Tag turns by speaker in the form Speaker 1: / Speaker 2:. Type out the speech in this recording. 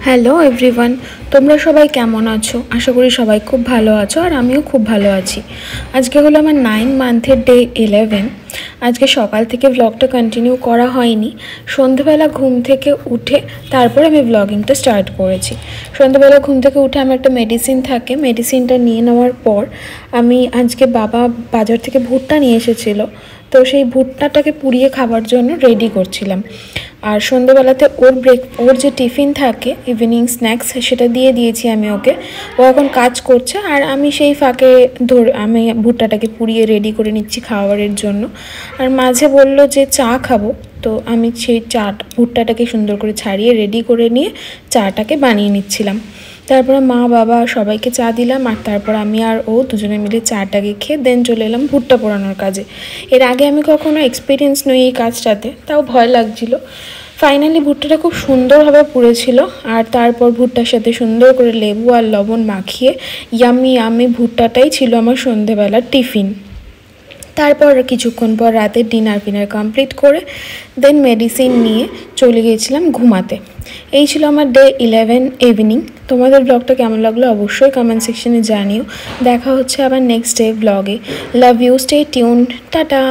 Speaker 1: Hello everyone, তোমরা সবাই কেমন আছো? আশা করি সবাই খুব ভালো আছো আর আমিও খুব ভালো আছি। আজকে হলো আমার 9 মান্থের ডে 11। আজকে সকাল থেকে ব্লগটা কন্টিনিউ করা হয়নি। সন্ধ্যেবেলা ঘুম থেকে উঠে তারপর আমি ব্লগিংটা স্টার্ট করেছি। সন্ধ্যেবেলা ঘুম থেকে উঠে আমার একটা মেডিসিন থাকে, মেডিসিনটা নিয়ে নেওয়ার পর আমি আজকে বাবা বাজার থেকে ভুট্টা নিয়ে এসেছিলো, তো সেই ভুট্টাটাকে পুড়িয়ে খাবার জন্য রেডি করছিলাম। আর সন্ধ্যেবেলাতে ওর যে টিফিন থাকে ইভিনিং স্ন্যাক্স, সেটা দিয়ে দিয়েছি আমি ওকে। ও এখন কাজ করছে আর আমি সেই ফাঁকে আমি ভুট্টাটাকে পুড়িয়ে রেডি করে নিচ্ছি খাবারের জন্য। আর মাঝে বলল যে চা খাবো, তো আমি সেই ভুট্টাটাকে সুন্দর করে ছাড়িয়ে রেডি করে নিয়ে চাটাকে বানিয়ে নিচ্ছিলাম। তারপরে মা বাবা সবাইকে চা দিলাম আর তারপর আমি আর ও দুজনে মিলে চাটাকে খেয়ে দেন চলে এলাম ভুট্টা পোড়ানোর কাজে। এর আগে আমি কখনো এক্সপিরিয়েন্স নই এই কাজটাতে, তাও ভয় লাগছিল। ফাইনালি ভুট্টাটা খুব সুন্দরভাবে পুড়েছিল আর তারপর ভুট্টার সাথে সুন্দর করে লেবু আর লবণ মাখিয়ে ইয়ামি ভুট্টাটাই ছিল আমার সন্ধেবেলার টিফিন। তারপর কিছুক্ষণ পর রাতের ডিনার কমপ্লিট করে দেন মেডিসিন নিয়ে চলে গিয়েছিলাম ঘুমাতে। এই ছিল আমার ডে 11 ইভিনিং। তোমাদের ব্লগটা কেমন লাগলো অবশ্যই কমেন্ট সেকশনে জানিও। দেখা হচ্ছে আবার নেক্সট ডে ব্লগে। Love you, stay tuned, tata.